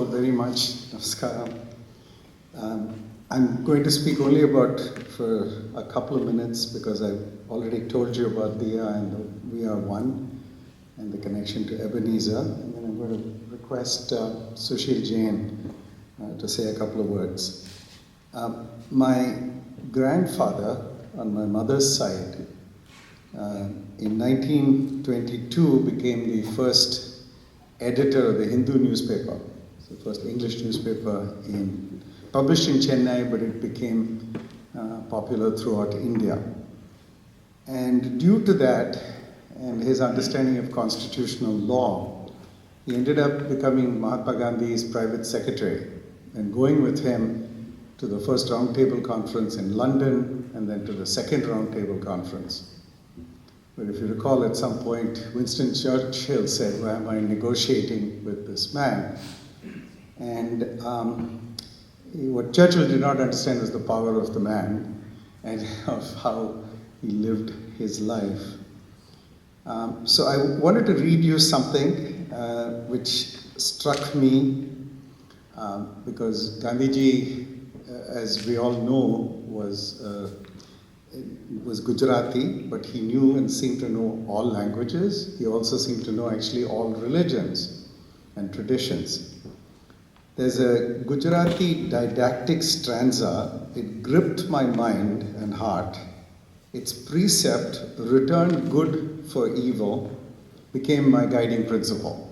Very much. Namaskaram. I'm going to speak only for a couple of minutes because I've already told you about Diya and the We Are One and the connection to Ebenezer. And then I'm going to request Susheel Jain to say a couple of words. My grandfather on my mother's side in 1922 became the first editor of the Hindu newspaper. The first English newspaper published in Chennai, but it became popular throughout India. And due to that, and his understanding of constitutional law, he ended up becoming Mahatma Gandhi's private secretary and going with him to the first roundtable conference in London and then to the second roundtable conference. But if you recall, at some point, Winston Churchill said, "Why am I negotiating with this man?" And what Churchill did not understand was the power of the man and of how he lived his life. So I wanted to read you something which struck me because Gandhiji, as we all know, was Gujarati, but he knew and seemed to know all languages. He also seemed to know actually all religions and traditions. There's a Gujarati didactic stanza. It gripped my mind and heart. Its precept, return good for evil, became my guiding principle.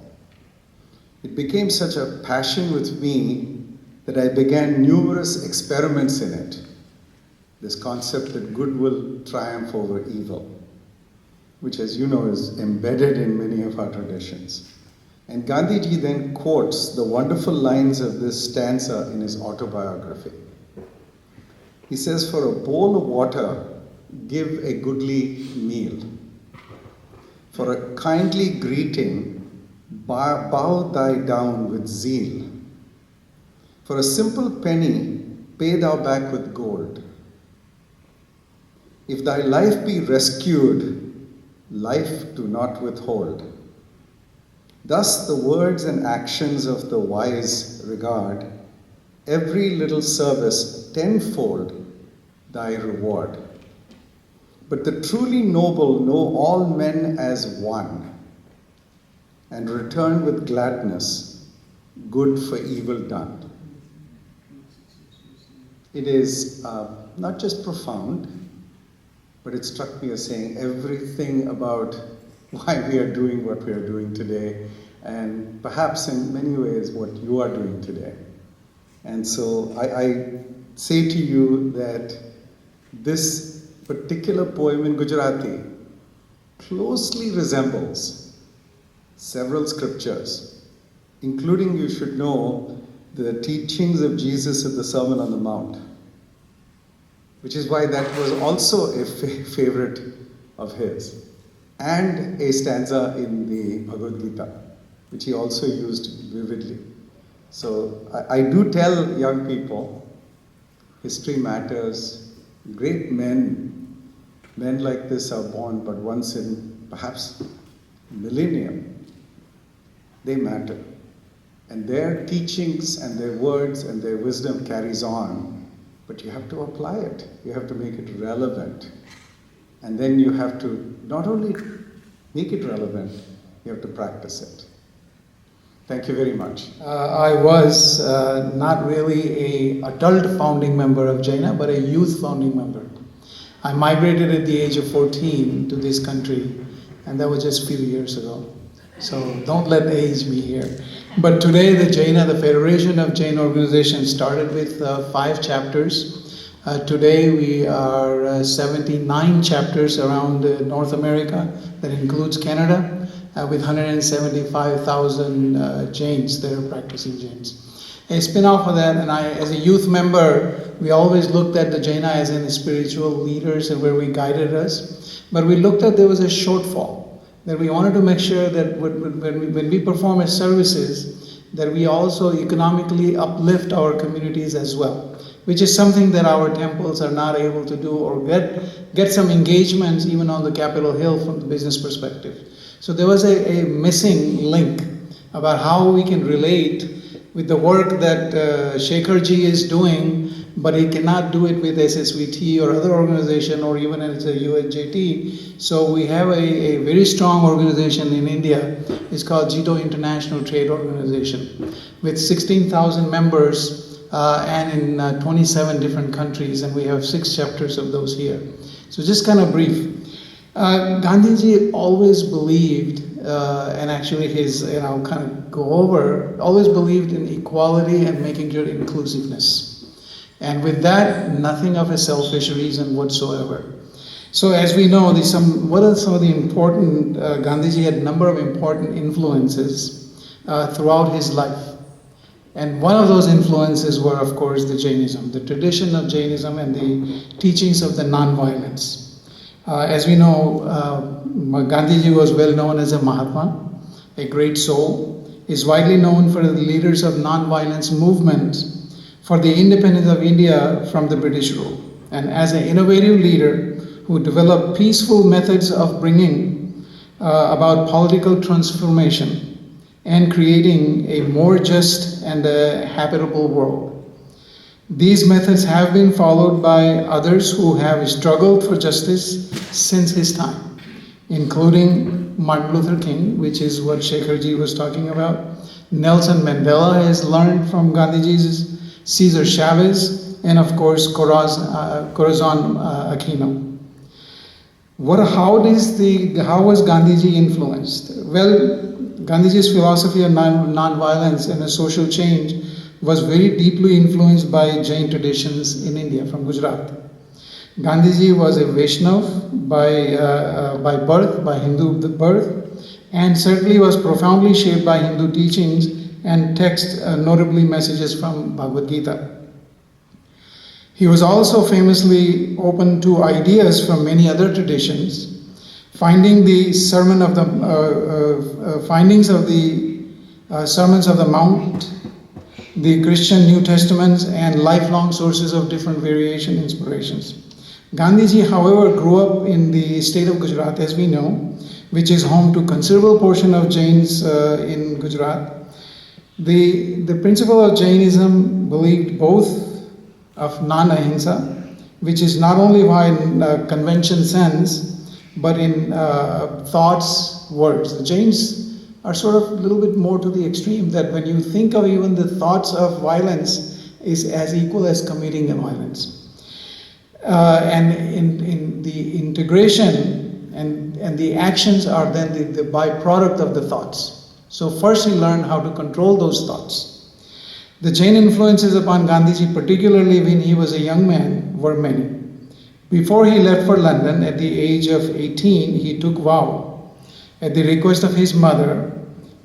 It became such a passion with me that I began numerous experiments in it. This concept that good will triumph over evil, which, as you know, is embedded in many of our traditions. And Gandhiji then quotes the wonderful lines of this stanza in his autobiography. He says, "For a bowl of water, give a goodly meal. For a kindly greeting, bow thy down with zeal. For a simple penny, pay thou back with gold. If thy life be rescued, life do not withhold. Thus the words and actions of the wise regard, every little service tenfold thy reward. But the truly noble know all men as one, and return with gladness, good for evil done." It is not just profound, but it struck me as saying everything about why we are doing what we are doing today, and perhaps in many ways what you are doing today. And so I say to you that this particular poem in Gujarati closely resembles several scriptures, including, you should know, the teachings of Jesus at the Sermon on the Mount, which is why that was also a favorite of his, and a stanza in the Bhagavad Gita, which he also used vividly. So I do tell young people, history matters. Great men like this are born but once in perhaps millennium. They matter. And their teachings and their words and their wisdom carries on, but you have to apply it. You have to make it relevant. And then you have to not only make it relevant, you have to practice it. Thank you very much. I was not really an adult founding member of Jaina, but a youth founding member. I migrated at the age of 14 to this country, and that was just a few years ago. So don't let age me here. But today the Jaina, the Federation of Jain Organizations, started with 5 chapters. Today we are 79 chapters around North America. That includes Canada, with 175,000 Jains that are practicing Jains. A spin-off of that, and I, as a youth member, we always looked at the Jaina as in the spiritual leaders and where we guided us. But we looked at there was a shortfall, that we wanted to make sure that when we perform as services, that we also economically uplift our communities as well, which is something that our temples are not able to do, or get some engagements even on the Capitol Hill from the business perspective. So there was a missing link about how we can relate with the work that Shekharji is doing, but he cannot do it with SSVT or other organization or even as a USJT. So we have a very strong organization in India. It's called JITO International Trade Organization with 16,000 members and in 27 different countries, and we have 6 chapters of those here. So just kind of brief. Gandhiji always believed, and actually his, kind of go over, always believed in equality and making sure inclusiveness. And with that, nothing of a selfish reason whatsoever. So as we know, what are some of the important, Gandhiji had a number of important influences throughout his life. And one of those influences were, of course, the Jainism, the tradition of Jainism and the teachings of the non-violence. As we know, Gandhiji was well known as a Mahatma, a great soul. He is widely known for the leaders of non-violence movement for the independence of India from the British rule. And as an innovative leader who developed peaceful methods of bringing about political transformation and creating a more just and a habitable world. These methods have been followed by others who have struggled for justice since his time, including Martin Luther King, which is what Shekharji was talking about. Nelson Mandela has learned from Gandhiji's, Cesar Chavez, and of course Corazon Aquino. How was Gandhiji influenced? Well, Gandhiji's philosophy of non-violence and a social change was very deeply influenced by Jain traditions in India, from Gujarat. Gandhiji was a Vaishnav by birth, by Hindu birth, and certainly was profoundly shaped by Hindu teachings and texts, notably messages from Bhagavad Gita. He was also famously open to ideas from many other traditions, findings of the Sermons of the Mount, the Christian New Testaments, and lifelong sources of different variation inspirations. Gandhiji, however, grew up in the state of Gujarat, as we know, which is home to considerable portion of Jains in Gujarat. The principle of Jainism believed both of non-ahimsa, which is not only in convention sense, but in thoughts, words. The Jains are sort of a little bit more to the extreme, that when you think of even the thoughts of violence is as equal as committing a violence. And in the integration and the actions are then the byproduct of the thoughts. So first he learned how to control those thoughts. The Jain influences upon Gandhiji, particularly when he was a young man, were many. Before he left for London at the age of 18, he took vow at the request of his mother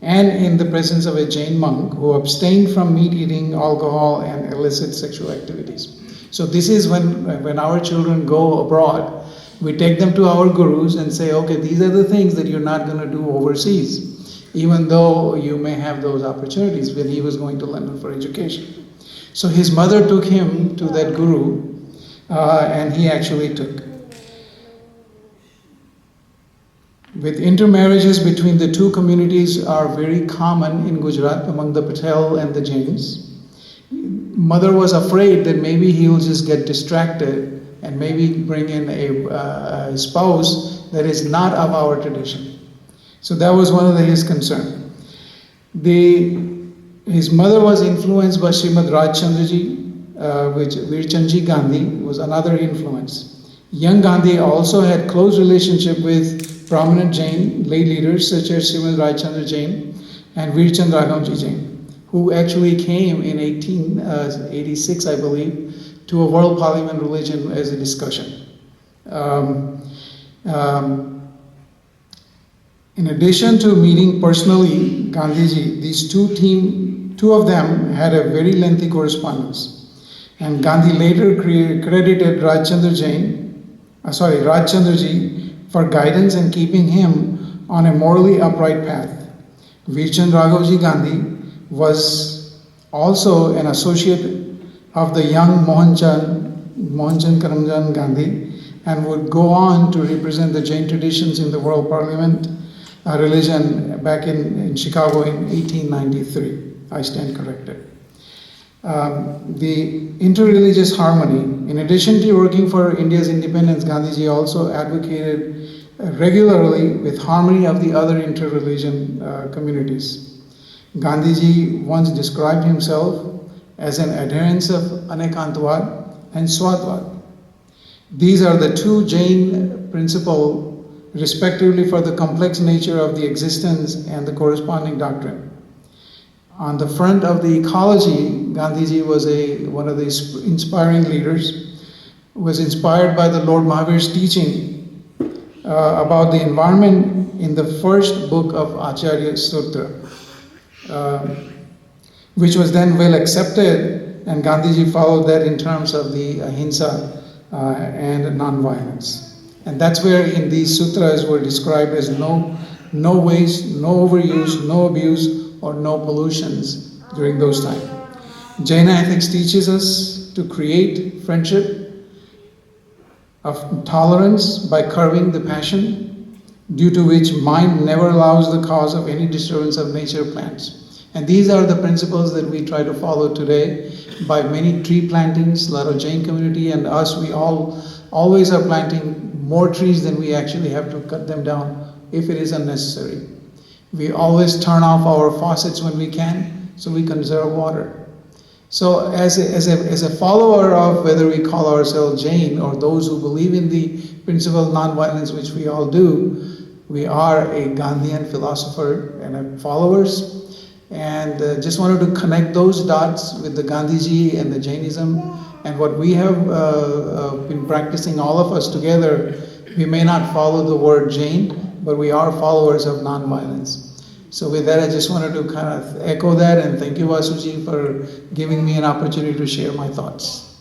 and in the presence of a Jain monk who abstained from meat eating, alcohol, and illicit sexual activities. So this is when our children go abroad, we take them to our gurus and say, okay, these are the things that you're not going to do overseas, even though you may have those opportunities. When he was going to London for education, so his mother took him to that guru, and he actually took. With intermarriages between the two communities are very common in Gujarat among the Patel and the Jains. Mother was afraid that maybe he will just get distracted and maybe bring in a spouse that is not of our tradition. So that was one of his concern. His mother was influenced by Srimad Rajchandraji, which Veerchandji Gandhi was another influence. Young Gandhi also had close relationship with prominent Jain lay leaders such as Srimad Rajchandra Jain and Veerchand Raghavji Jain, who actually came in 1886, I believe, to a world parliament religion as a discussion. In addition to meeting personally Gandhiji, these two of them had a very lengthy correspondence. And Gandhi later credited Rajchandraji for guidance and keeping him on a morally upright path. Veerchand Raghavji Gandhi was also an associate of the young Mohanchand Karamchand Gandhi, and would go on to represent the Jain traditions in the World Parliament religion back in Chicago in 1893. I stand corrected. The interreligious harmony. In addition to working for India's independence, Gandhiji also advocated regularly with harmony of the other interreligion communities. Gandhiji once described himself as an adherent of Anekantwad and Swadwad. These are the two Jain principles, respectively, for the complex nature of the existence and the corresponding doctrine. On the front of the ecology, Gandhiji was one of the inspiring leaders, was inspired by the Lord Mahavir's teaching about the environment in the first book of Acharya Sutra, which was then well accepted, and Gandhiji followed that in terms of the ahimsa and non-violence. And that's where in these sutras were described as no waste, no overuse, no abuse, or no pollutions during those times. Jaina ethics teaches us to create friendship of tolerance by curbing the passion, due to which mind never allows the cause of any disturbance of nature plants. And these are the principles that we try to follow today by many tree plantings. A lot of Jain community and us, we always are planting more trees than we actually have to cut them down if it is unnecessary. We always turn off our faucets when we can, so we conserve water. So as a follower of, whether we call ourselves Jain or those who believe in the principle of non-violence, which we all do, we are a Gandhian philosopher and followers. And just wanted to connect those dots with the Gandhiji and the Jainism and what we have been practicing, all of us together. We may not follow the word Jain, but we are followers of non-violence. So with that, I just wanted to kind of echo that, and thank you, Vasuji, for giving me an opportunity to share my thoughts.